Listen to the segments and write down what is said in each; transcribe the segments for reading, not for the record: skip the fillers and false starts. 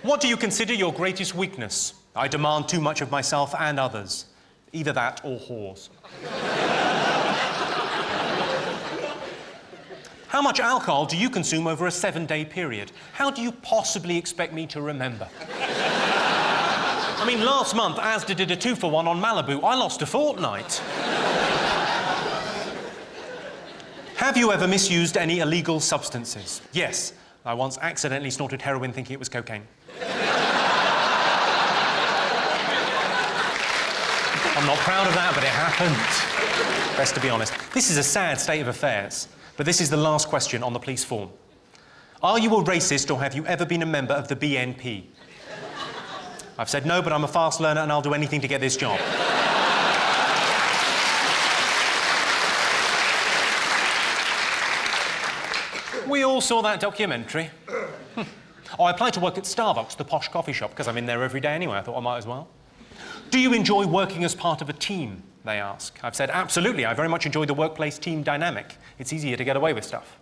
What do you consider your greatest weakness? I demand too much of myself and others. Either that or whores. How much alcohol do you consume over a 7-day period? How do you possibly expect me to remember? I mean, last month, Asda did a 2-for-1 on Malibu. I lost a fortnight. Have you ever misused any illegal substances? Yes. I once accidentally snorted heroin thinking it was cocaine. I'm not proud of that, but it happened. Best to be honest. This is a sad state of affairs, but this is the last question on the police form. Are you a racist or have you ever been a member of the BNP? I've said no, but I'm a fast learner and I'll do anything to get this job. We all saw that documentary. Oh, I applied to work at Starbucks, the posh coffee shop, because I'm in there every day anyway. I thought I might as well. Do you enjoy working as part of a team, they ask. I've said, absolutely. I very much enjoy the workplace team dynamic. It's easier to get away with stuff.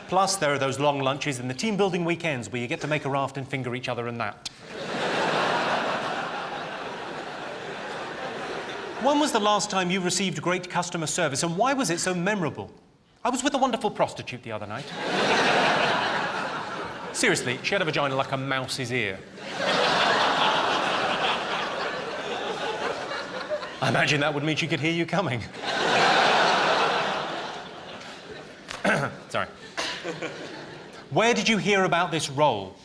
Plus, there are those long lunches and the team-building weekends where you get to make a raft and finger each other and that. When was the last time you received great customer service, and why was it so memorable? I was with a wonderful prostitute the other night. Seriously, she had a vagina like a mouse's ear. I imagine that would mean she could hear you coming. Sorry. Where did you hear about this role?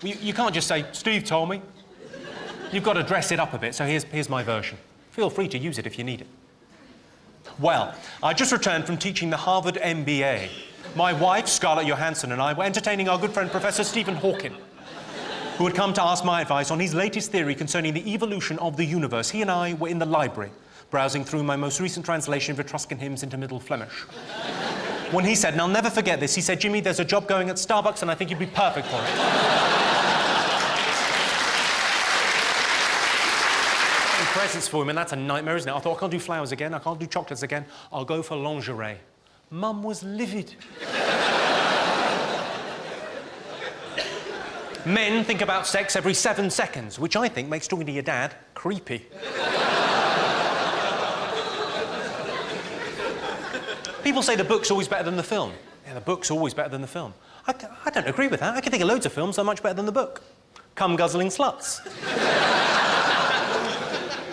You can't just say, Steve told me. You've got to dress it up a bit, so here's my version. Feel free to use it if you need it. Well, I just returned from teaching the Harvard MBA. My wife, Scarlett Johansson, and I were entertaining our good friend Professor Stephen Hawking, who had come to ask my advice on his latest theory concerning the evolution of the universe. He and I were in the library, browsing through my most recent translation of Etruscan hymns into Middle Flemish. When he said, and I'll never forget this, he said, Jimmy, there's a job going at Starbucks and I think you'd be perfect for it. Presents for him, and that's a nightmare, isn't it? I thought, I can't do flowers again, I can't do chocolates again, I'll go for lingerie. Mum was livid. Men think about sex every 7 seconds, which I think makes talking to your dad creepy. People say the book's always better than the film. Yeah, the book's always better than the film. I don't agree with that. I can think of loads of films that are much better than the book. Cum-guzzling sluts.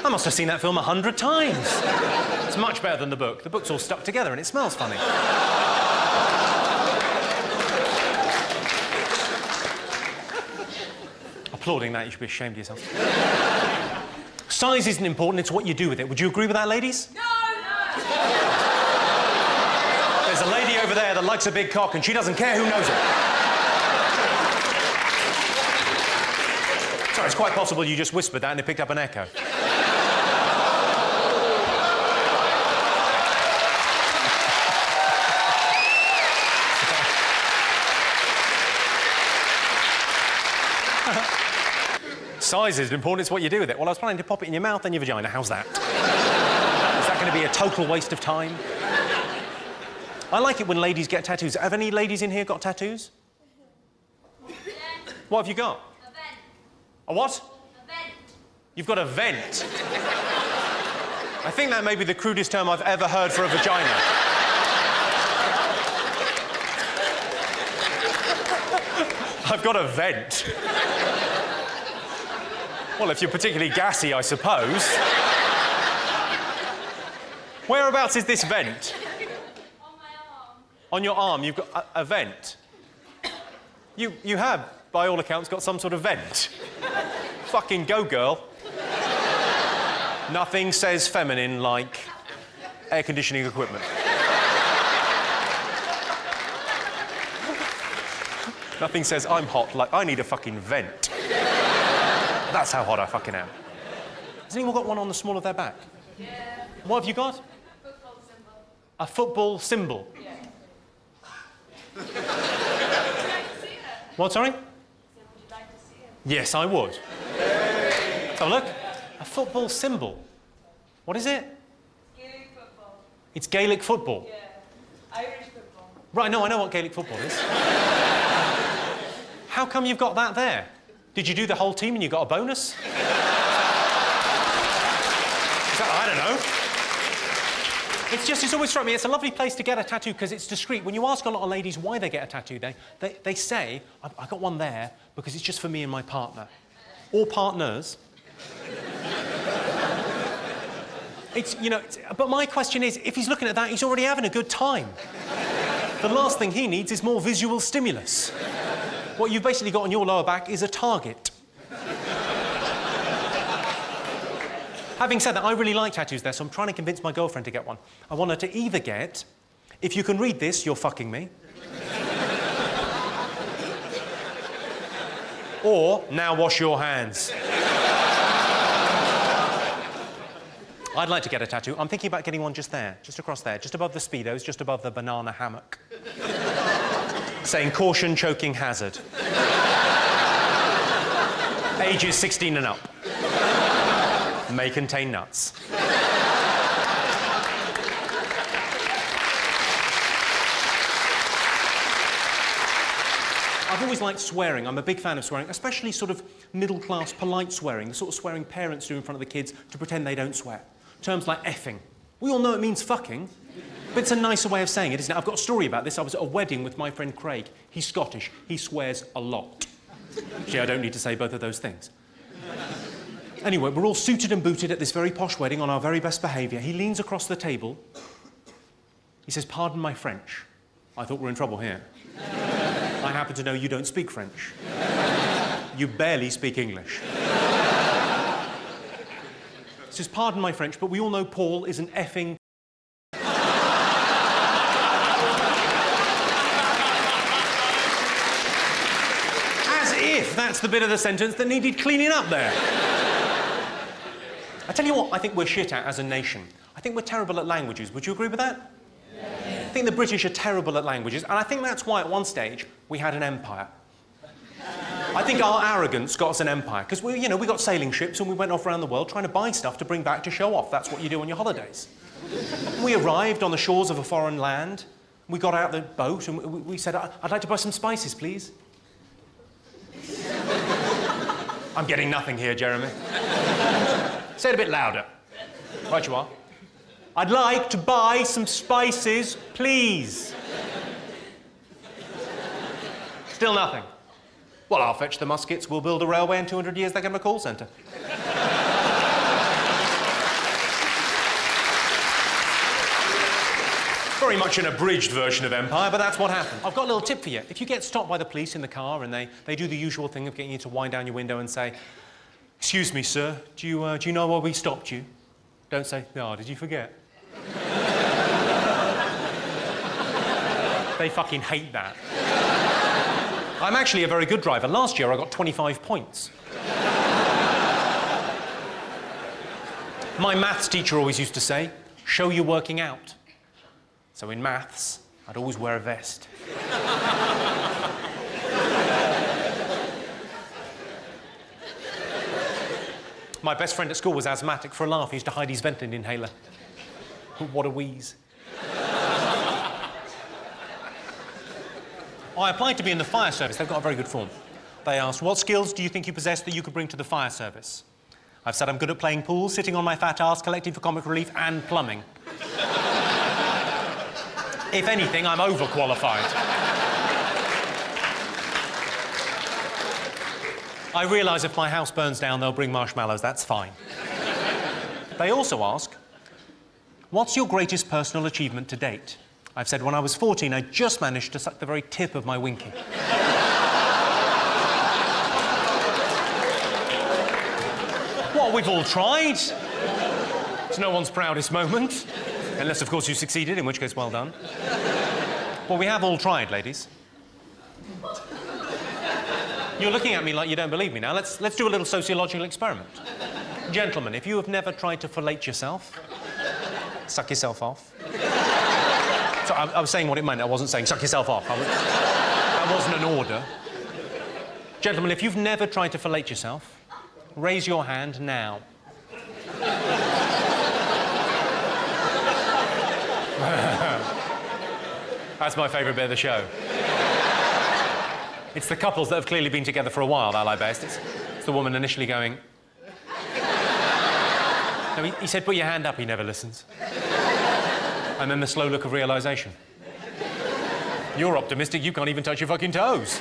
I must have seen that film 100 times. It's much better than the book. The book's all stuck together and it smells funny. Applauding that, you should be ashamed of yourself. Size isn't important, it's what you do with it. Would you agree with that, ladies? No! There's a lady over there that likes a big cock and she doesn't care who knows it. Sorry, it's quite possible you just whispered that and it picked up an echo. Size is important, it's what you do with it. Well, I was planning to pop it in your mouth and your vagina. How's that? Is that going to be a total waste of time? I like it when ladies get tattoos. Have any ladies in here got tattoos? Yeah. What have you got? A vent. A what? A vent. You've got a vent. I think that may be the crudest term I've ever heard for a vagina. I've got a vent. Well, if you're particularly gassy, I suppose. Whereabouts is this vent? On my arm. On your arm, you've got a vent. You have, by all accounts, got some sort of vent. Fucking go, girl. Nothing says feminine like air conditioning equipment. Nothing says I'm hot like I need a fucking vent. That's how hot I fucking am. Has anyone got one on the small of their back? Yeah. What have you got? Football symbol. A football symbol. Yeah. Would you like to see it? What, sorry? So would you like to see it? Yes, I would. Have a look. A football symbol. What is it? Gaelic football. It's Gaelic football. Yeah. Irish football. Right, no, I know what Gaelic football is. How come you've got that there? Did you do the whole team and you got a bonus? I don't know. It's always struck me, it's a lovely place to get a tattoo because it's discreet. When you ask a lot of ladies why they get a tattoo, they say, I got one there because it's just for me and my partner. Or partners. But my question is, if he's looking at that, he's already having a good time. The last thing he needs is more visual stimulus. What you've basically got on your lower back is a target. Having said that, I really like tattoos there, so I'm trying to convince my girlfriend to get one. I want her to either get, if you can read this, you're fucking me. Or, now wash your hands. I'd like to get a tattoo. I'm thinking about getting one just there, just across there, just above the Speedos, just above the banana hammock. Saying, caution, choking hazard. Ages 16 and up. May contain nuts. I've always liked swearing. I'm a big fan of swearing, especially sort of middle-class, polite swearing, the sort of swearing parents do in front of the kids to pretend they don't swear. Terms like effing. We all know it means fucking, but it's a nicer way of saying it, isn't it? I've got a story about this. I was at a wedding with my friend Craig. He's Scottish. He swears a lot. Actually, I don't need to say both of those things. Anyway, we're all suited and booted at this very posh wedding on our very best behaviour. He leans across the table. He says, pardon my French. I thought we're in trouble here. I happen to know you don't speak French. You barely speak English. He says, pardon my French, but we all know Paul is an effing... As if that's the bit of the sentence that needed cleaning up there. I tell you what I think we're shit at as a nation. I think we're terrible at languages. Would you agree with that? Yes. I think the British are terrible at languages, and I think that's why at one stage we had an empire. I think our arrogance got us an empire, because we got sailing ships and we went off around the world trying to buy stuff to bring back to show off. That's what you do on your holidays. We arrived on the shores of a foreign land. We got out the boat and we said, I'd like to buy some spices, please. I'm getting nothing here, Jeremy. Say it a bit louder. Right you are. I'd like to buy some spices, please. Still nothing. Well, I'll fetch the muskets, we'll build a railway, in 200 years they can have a call centre. Very much an abridged version of empire, but that's what happened. I've got a little tip for you. If you get stopped by the police in the car and they do the usual thing of getting you to wind down your window and say, excuse me, sir, do you know why we stopped you? Don't say, oh, did you forget? They fucking hate that. I'm actually a very good driver. Last year I got 25 points. My maths teacher always used to say, show you're working out. So in maths, I'd always wear a vest. My best friend at school was asthmatic. For a laugh, he used to hide his Ventolin inhaler. What a wheeze. I applied to be in the fire service. They've got a very good form. They asked, what skills do you think you possess that you could bring to the fire service? I've said I'm good at playing pool, sitting on my fat ass, collecting for comic relief, and plumbing. If anything, I'm overqualified. I realise if my house burns down, they'll bring marshmallows. That's fine. They also ask, what's your greatest personal achievement to date? I've said when I was 14, I just managed to suck the very tip of my winky. What, we've all tried. It's no one's proudest moment. Unless, of course, you succeeded, in which case, well done. Well, we have all tried, ladies. You're looking at me like you don't believe me now. Let's do a little sociological experiment. Gentlemen, if you have never tried to fellate yourself, suck yourself off. So I was saying what it meant. I wasn't saying suck yourself off. That wasn't an order. Gentlemen, if you've never tried to fellate yourself, raise your hand now. That's my favourite bit of the show. It's the couples that have clearly been together for a while that I like best. It's the woman initially going... No, he said, put your hand up, he never listens. And then the slow look of realisation. You're optimistic, you can't even touch your fucking toes.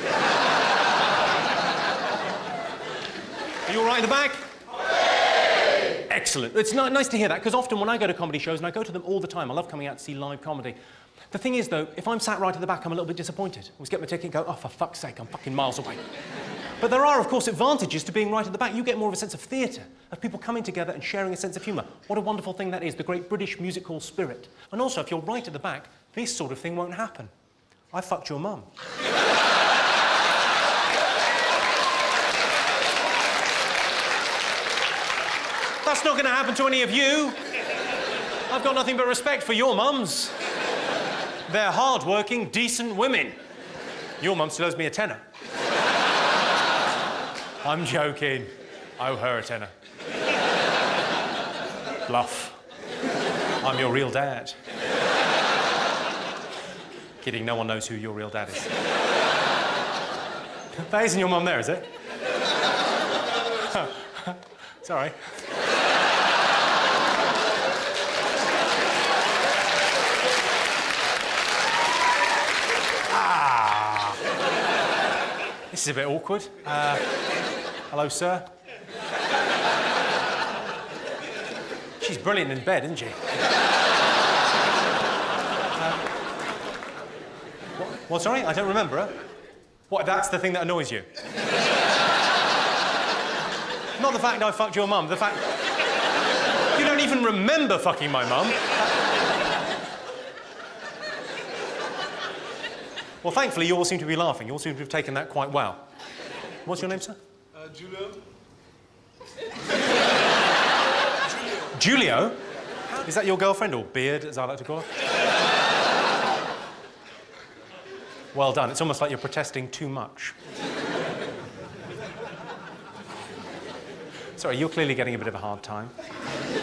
Are you all right in the back? Excellent. It's nice to hear that, because often when I go to comedy shows, and I go to them all the time, I love coming out to see live comedy. The thing is, though, if I'm sat right at the back, I'm a little bit disappointed. I always get my ticket and go, oh, for fuck's sake, I'm fucking miles away. But there are, of course, advantages to being right at the back. You get more of a sense of theatre, of people coming together and sharing a sense of humour. What a wonderful thing that is, the great British music hall spirit. And also, if you're right at the back, this sort of thing won't happen. I fucked your mum. That's not going to happen to any of you. I've got nothing but respect for your mums. They're hard-working, decent women. Your mum still owes me a tenner. I'm joking. I owe her a tenner. Bluff. I'm your real dad. Kidding, no one knows who your real dad is. That isn't your mum there, is it? Sorry. This is a bit awkward. Hello, sir. She's brilliant in bed, isn't she? What, sorry? I don't remember her. What, that's the thing that annoys you? Not the fact I fucked your mum, the fact... You don't even remember fucking my mum. Well, thankfully, you all seem to be laughing. You all seem to have taken that quite well. What's your name, sir? Julio. Julio? Is that your girlfriend, or beard, as I like to call her? Well done. It's almost like you're protesting too much. Sorry, you're clearly getting a bit of a hard time.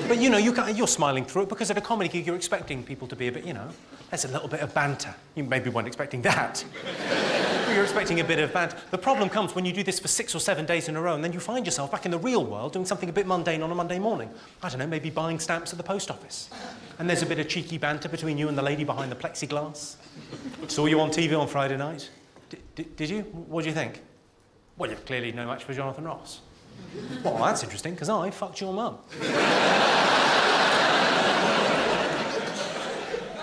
But, you know, you're smiling through it because at a comedy gig you're expecting people to be a bit, you know, there's a little bit of banter. You maybe weren't expecting that. But you're expecting a bit of banter. The problem comes when you do this for 6 or 7 days in a row and then you find yourself back in the real world doing something a bit mundane on a Monday morning. I don't know, maybe buying stamps at the post office. And there's a bit of cheeky banter between you and the lady behind the plexiglass. Saw you on TV on Friday night. Did you? What do you think? Well, you're clearly no match for Jonathan Ross. Well, that's interesting, because I fucked your mum.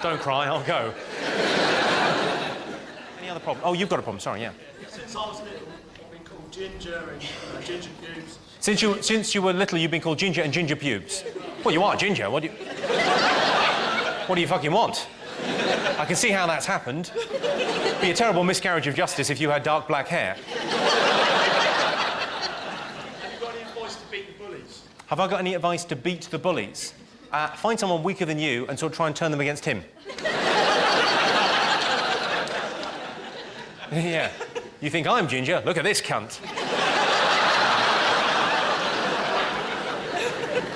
Don't cry, I'll go. Any other problem? Oh, you've got a problem, sorry, yeah. Since I was little, I've been called Ginger and Ginger Pubes. Since you were little, you've been called Ginger and Ginger Pubes. Well, you are Ginger, what do you fucking want? I can see how that's happened. It'd be a terrible miscarriage of justice if you had dark black hair. Have I got any advice to beat the bullies? Find someone weaker than you and sort of try and turn them against him. Yeah. You think I'm Ginger? Look at this cunt.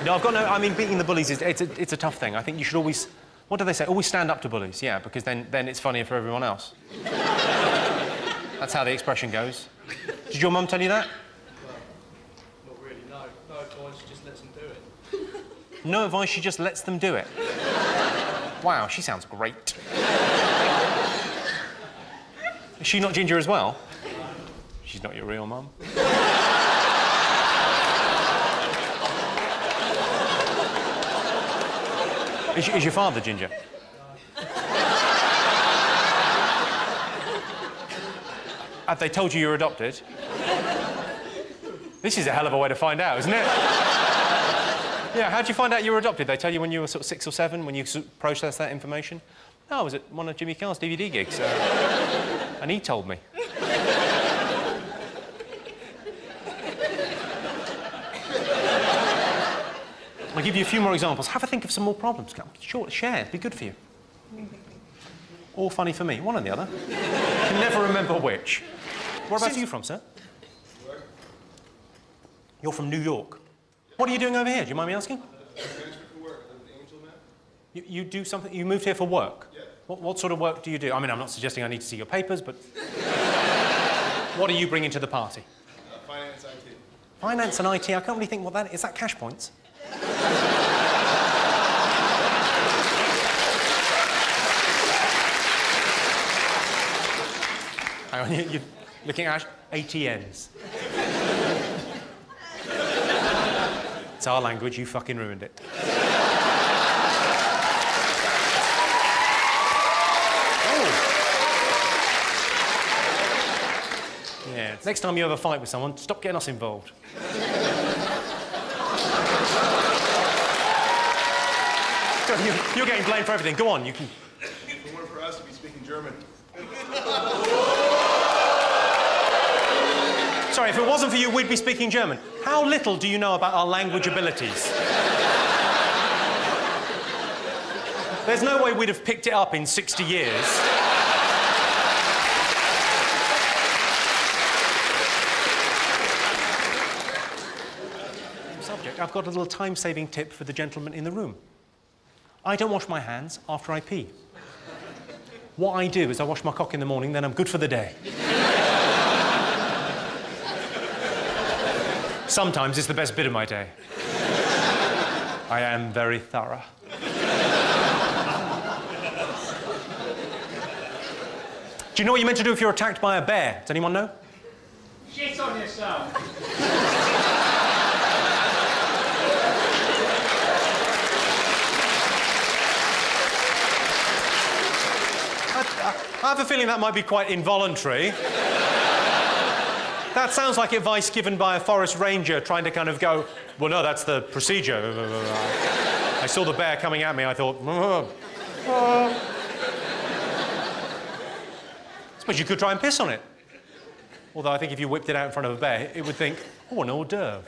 No, I've got no... I mean, beating the bullies, it's a tough thing. I think you should always... What do they say? Always stand up to bullies, yeah, because then it's funnier for everyone else. That's how the expression goes. Did your mum tell you that? No advice, she just lets them do it. Wow, she sounds great. Is she not Ginger as well? She's not your real mum. Is your father Ginger? Have they told you you're adopted? This is a hell of a way to find out, isn't it? Yeah, how'd you find out you were adopted? They tell you when you were sort of 6 or 7, when you processed that information? No, I was at one of Jimmy Carr's DVD gigs, and he told me. I'll give you a few more examples. Have a think of some more problems. Sure, share, it'd be good for you. All funny for me, one or the other. Can never remember which. Whereabouts are you from, sir? You're from New York. What are you doing over here? Do you mind me asking? You do something? You moved here for work? Yeah. What sort of work do you do? I mean, I'm not suggesting I need to see your papers, but... What are you bringing to the party? Finance IT. Finance and IT, I can't really think what that is. Is that cash points? Hang on, you're looking at ATMs. It's our language, you fucking ruined it. Yeah, next time you have a fight with someone, stop getting us involved. You're getting blamed for everything. Go on, you can... If it weren't for us, we'd be speaking German. Sorry, if it wasn't for you, we'd be speaking German. How little do you know about our language abilities? There's no way we'd have picked it up in 60 years. Subject. I've got a little time-saving tip for the gentleman in the room. I don't wash my hands after I pee. What I do is I wash my cock in the morning, then I'm good for the day. Sometimes it's the best bit of my day. I am very thorough. Do you know what you're meant to do if you're attacked by a bear? Does anyone know? Shit on yourself. I have a feeling that might be quite involuntary. That sounds like advice given by a forest ranger trying to kind of go, well, no, that's the procedure. I saw the bear coming at me, I thought, I suppose you could try and piss on it. Although I think if you whipped it out in front of a bear, it would think, oh, an hors d'oeuvre.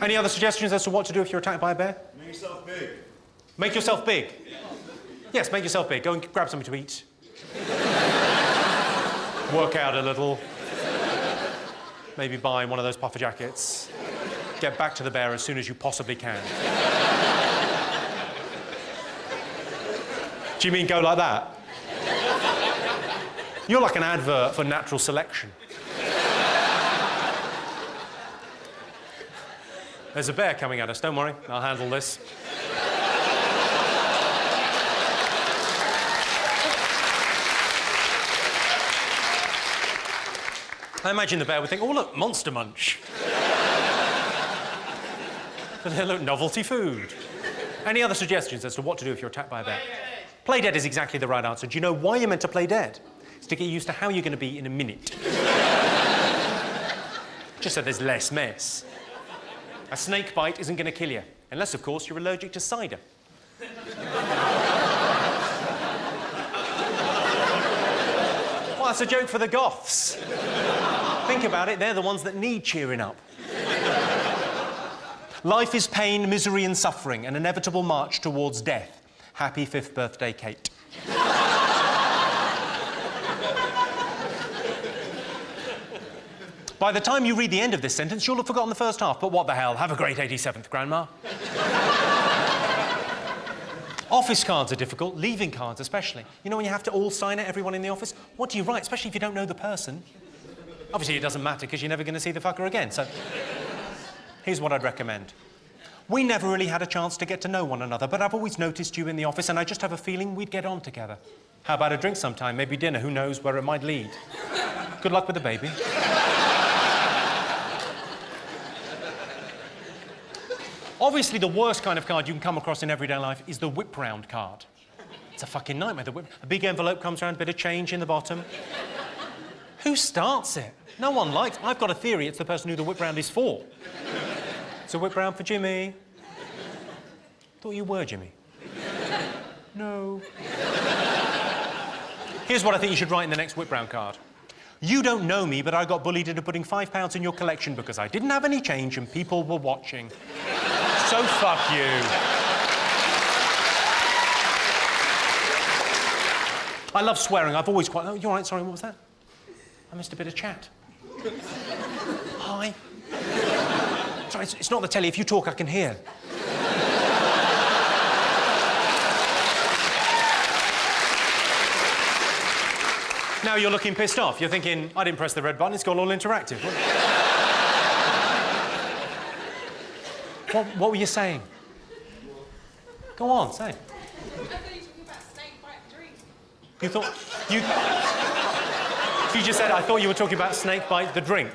Any other suggestions as to what to do if you're attacked by a bear? Make yourself big. Make yourself big. Yes, make yourself big. Go and grab something to eat. Work out a little. Maybe buy one of those puffer jackets. Get back to the bear as soon as you possibly can. Do you mean go like that? You're like an advert for natural selection. There's a bear coming at us, don't worry, I'll handle this. I imagine the bear would think, oh, look, Monster Munch. Look, novelty food. Any other suggestions as to what to do if you're attacked by a bear? Play dead is exactly the right answer. Do you know why you're meant to play dead? It's to get used to how you're going to be in a minute. Just so there's less mess. A snake bite isn't going to kill you, unless, of course, you're allergic to cider. Well, that's a joke for the goths. Think about it, they're the ones that need cheering up. Life is pain, misery and suffering, an inevitable march towards death. Happy 5th birthday, Kate. By the time you read the end of this sentence, you'll have forgotten the first half, but what the hell, have a great 87th, Grandma. Office cards are difficult, leaving cards especially. You know when you have to all sign it, everyone in the office? What do you write, especially if you don't know the person? Obviously, it doesn't matter because you're never going to see the fucker again, so here's what I'd recommend. We never really had a chance to get to know one another, but I've always noticed you in the office, and I just have a feeling we'd get on together. How about a drink sometime, maybe dinner, who knows where it might lead. Good luck with the baby. Obviously, the worst kind of card you can come across in everyday life is the whip round card. It's a fucking nightmare. A big envelope comes around, a bit of change in the bottom. Who starts it? No one likes it. I've got a theory it's the person who the whip round is for. It's a whip round for Jimmy. Thought you were Jimmy. No. Here's what I think you should write in the next whip round card. You don't know me, but I got bullied into putting £5 in your collection because I didn't have any change and people were watching. So fuck you. I love swearing. I've always quite... Oh, you all right? Sorry, what was that? I missed a bit of chat. Hi. Sorry, it's not the telly. If you talk, I can hear. Now you're looking pissed off. You're thinking, I didn't press the red button, it's gone all interactive. What were you saying? Go on, say it. I thought you were talking about snake bite drink. You thought... You just said, I thought you were talking about snake bite the drink.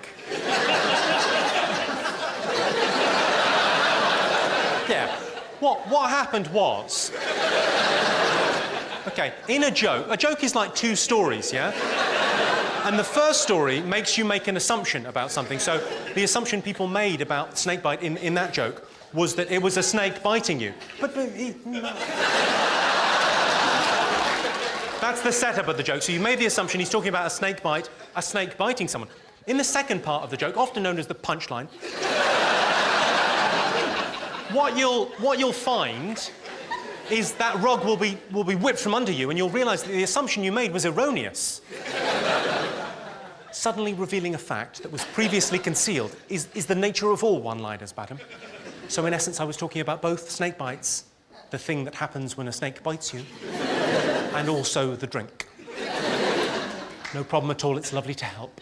Yeah. What happened was... OK, in a joke is like two stories, yeah? And the first story makes you make an assumption about something. So the assumption people made about snake bite in that joke was that it was a snake biting you. But that's the setup of the joke. So you made the assumption he's talking about a snake biting someone. In the second part of the joke, often known as the punchline, what you'll find is that rug will be whipped from under you, and you'll realise that the assumption you made was erroneous. Suddenly revealing a fact that was previously concealed is the nature of all one-liners, madam. So in essence, I was talking about both snake bites, the thing that happens when a snake bites you, and also the drink. No problem at all, it's lovely to help.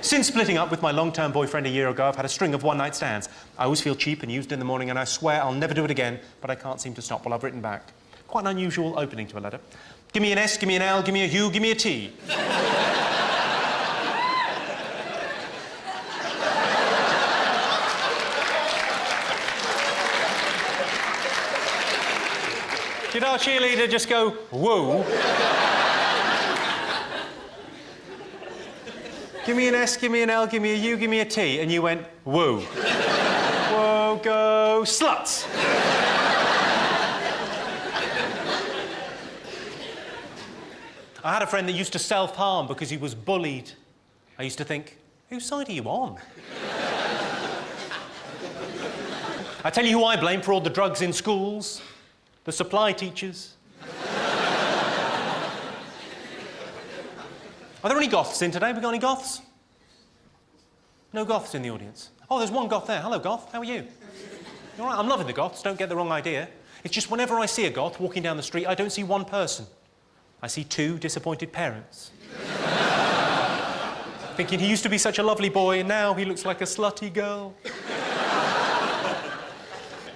Since splitting up with my long-term boyfriend a year ago, I've had a string of one-night stands. I always feel cheap and used in the morning, and I swear I'll never do it again, but I can't seem to stop. Well, I've written back. Quite an unusual opening to a letter. Give me an S, give me an L, give me a U, give me a T. Did our cheerleader just go, whoa? Give me an S, give me an L, give me a U, give me a T, and you went, whoa. Whoa, go, sluts! I had a friend that used to self-harm because he was bullied. I used to think, whose side are you on? I tell you who I blame for all the drugs in schools. The supply teachers. Are there any goths in today? We got any goths? No goths in the audience. Oh, there's one goth there. Hello, goth. How are you? You all right? I'm loving the goths. Don't get the wrong idea. It's just whenever I see a goth walking down the street, I don't see one person. I see two disappointed parents. Thinking he used to be such a lovely boy, and now he looks like a slutty girl.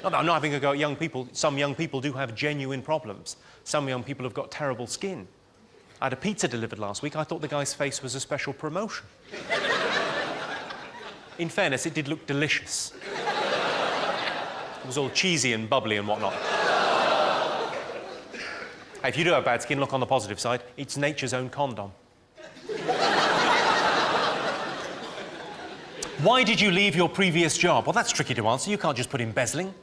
I'm not having a go at young people. Some young people do have genuine problems. Some young people have got terrible skin. I had a pizza delivered last week. I thought the guy's face was a special promotion. In fairness, it did look delicious. It was all cheesy and bubbly and whatnot. Hey, if you do have bad skin, look on the positive side. It's nature's own condom. Why did you leave your previous job? Well, that's tricky to answer. You can't just put embezzling.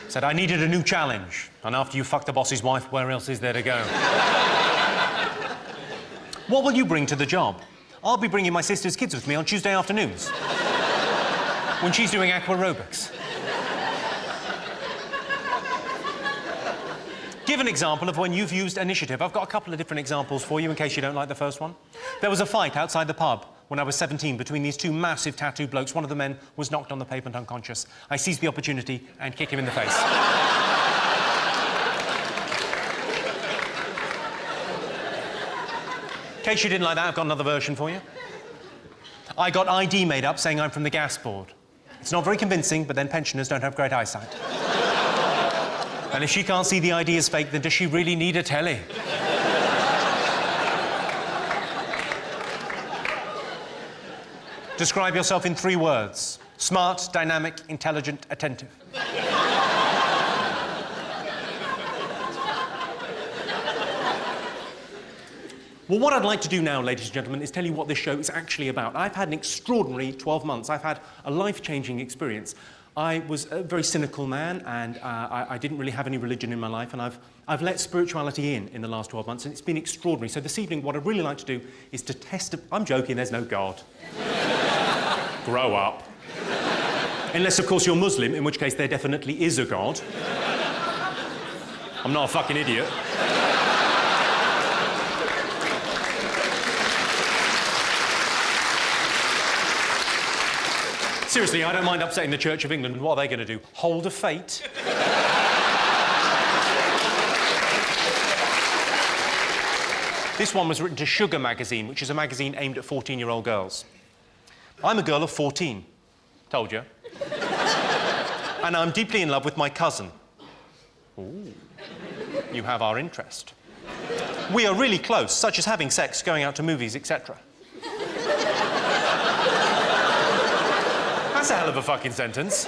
Said, I needed a new challenge. And after you fuck the boss's wife, where else is there to go? What will you bring to the job? I'll be bringing my sister's kids with me on Tuesday afternoons. When she's doing aqua aerobics. Give an example of when you've used initiative. I've got a couple of different examples for you in case you don't like the first one. There was a fight outside the pub when I was 17 between these two massive tattooed blokes. One of the men was knocked on the pavement unconscious. I seized the opportunity and kicked him in the face. In case you didn't like that, I've got another version for you. I got ID made up saying I'm from the gas board. It's not very convincing, but then pensioners don't have great eyesight. And if she can't see the ID is fake, then does she really need a telly? Describe yourself in 3 words. Smart, dynamic, intelligent, attentive. Well, what I'd like to do now, ladies and gentlemen, is tell you what this show is actually about. I've had an extraordinary 12 months. I've had a life-changing experience. I was a very cynical man, and I didn't really have any religion in my life, and I've let spirituality in the last 12 months, and it's been extraordinary. So this evening, what I'd really like to do is to test... I'm joking, there's no God. Grow up. Unless, of course, you're Muslim, in which case there definitely is a God. I'm not a fucking idiot. Seriously, I don't mind upsetting the Church of England. What are they going to do? Hold a fate? This one was written to Sugar magazine, which is a magazine aimed at 14-year-old girls. I'm a girl of 14. Told you. And I'm deeply in love with my cousin. Ooh. You have our interest. We are really close, such as having sex, going out to movies, etc. That's a hell of a fucking sentence.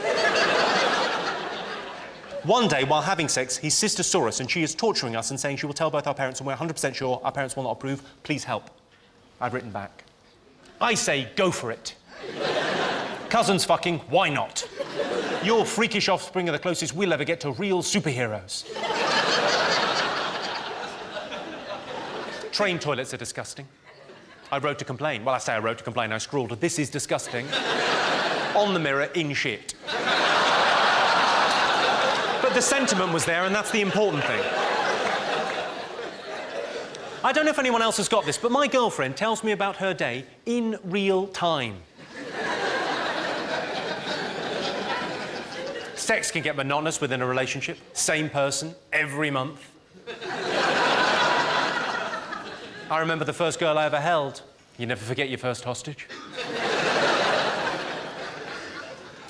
One day, while having sex, his sister saw us and she is torturing us and saying she will tell both our parents and we're 100% sure our parents will not approve. Please help. I've written back. I say, go for it. Cousins fucking, why not? Your freakish offspring are the closest we'll ever get to real superheroes. Train toilets are disgusting. I wrote to complain. Well, I say I wrote to complain. I scrawled, this is disgusting, on the mirror in shit. But the sentiment was there, and that's the important thing. I don't know if anyone else has got this, but my girlfriend tells me about her day in real time. Sex can get monotonous within a relationship. Same person, every month. I remember the first girl I ever held. You never forget your first hostage.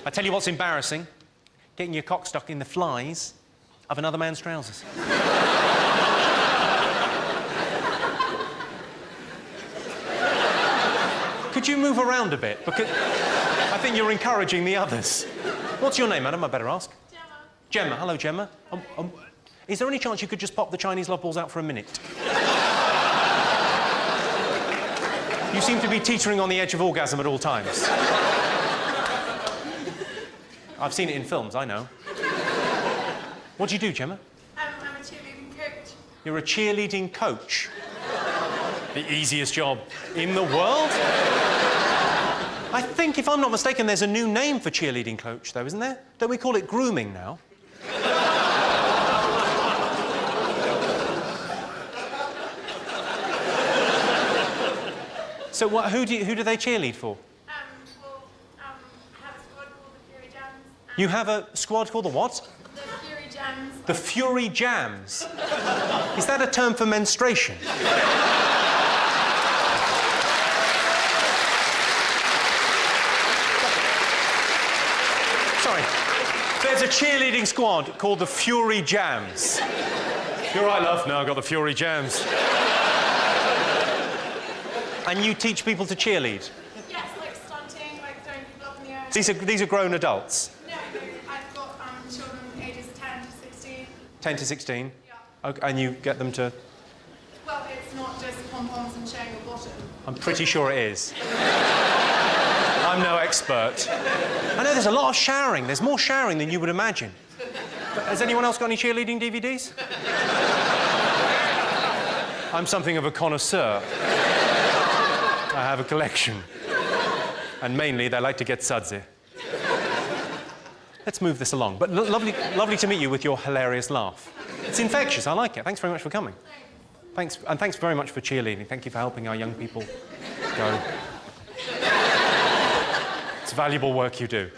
I tell you what's embarrassing. Getting your cock stuck in the flies of another man's trousers. Could you move around a bit? Because I think you're encouraging the others. What's your name, madam? I better ask. Gemma. Gemma. Hello, Gemma. Is there any chance you could just pop the Chinese love balls out for a minute? You seem to be teetering on the edge of orgasm at all times. I've seen it in films, I know. What do you do, Gemma? I'm a cheerleading coach. You're a cheerleading coach? The easiest job in the world? I think, if I'm not mistaken, there's a new name for cheerleading coach, though, isn't there? Don't we call it grooming now? So who do they cheerlead for? I have a squad called the Fury Jams. You have a squad called the what? The Fury Jams. The Fury Jams? Is that a term for menstruation? Sorry. There's a cheerleading squad called the Fury Jams. You're right, love. No, I've got the Fury Jams. And you teach people to cheerlead? Yes, like stunting, like throwing people up in the air. These are grown adults? No, I've got children ages 10 to 16. 10 to 16? Yeah. Okay, and you get them to... Well, it's not just pom-poms and showing your bottom. I'm pretty sure it is. I'm no expert. I know there's a lot of showering. There's more showering than you would imagine. But has anyone else got any cheerleading DVDs? I'm something of a connoisseur. I have a collection. And mainly, they like to get sudsy. Let's move this along. But lovely to meet you with your hilarious laugh. It's infectious. I like it. Thanks very much for coming. Thanks, and thanks very much for cheerleading. Thank you for helping our young people go. It's valuable work you do.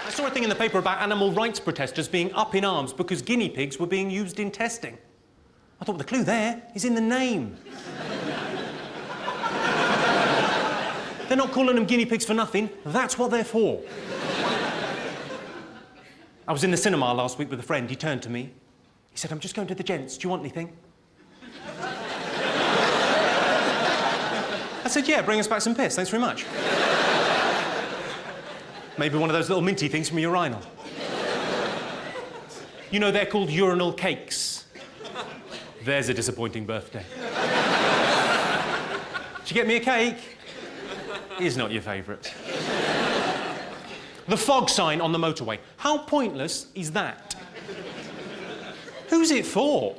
I saw a thing in the paper about animal rights protesters being up in arms because guinea pigs were being used in testing. I thought the clue there is in the name. They're not calling them guinea pigs for nothing. That's what they're for. I was in the cinema last week with a friend. He turned to me. He said, I'm just going to the gents. Do you want anything? I said, yeah, bring us back some piss. Thanks very much. Maybe one of those little minty things from a urinal. You know, they're called urinal cakes. There's a disappointing birthday. Did you get me a cake? Is not your favourite. The fog sign on the motorway. How pointless is that? Who's it for?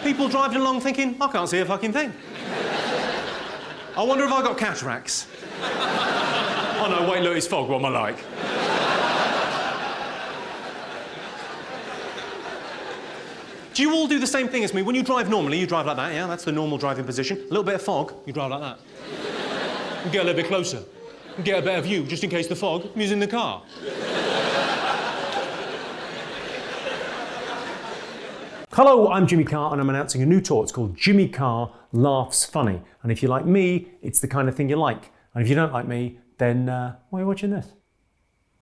People driving along thinking, I can't see a fucking thing. I wonder if I got cataracts. Oh no, wait, look, it's fog, what am I like? Do Do you all do the same thing as me? When you drive normally, you drive like that, yeah? That's the normal driving position. A little bit of fog, you drive like that. You get a little bit closer. You get a better view, just in case the fog is in the car. Hello, I'm Jimmy Carr, and I'm announcing a new tour. It's called Jimmy Carr Laughs Funny. And if you like me, it's the kind of thing you like. And if you don't like me, then why are you watching this?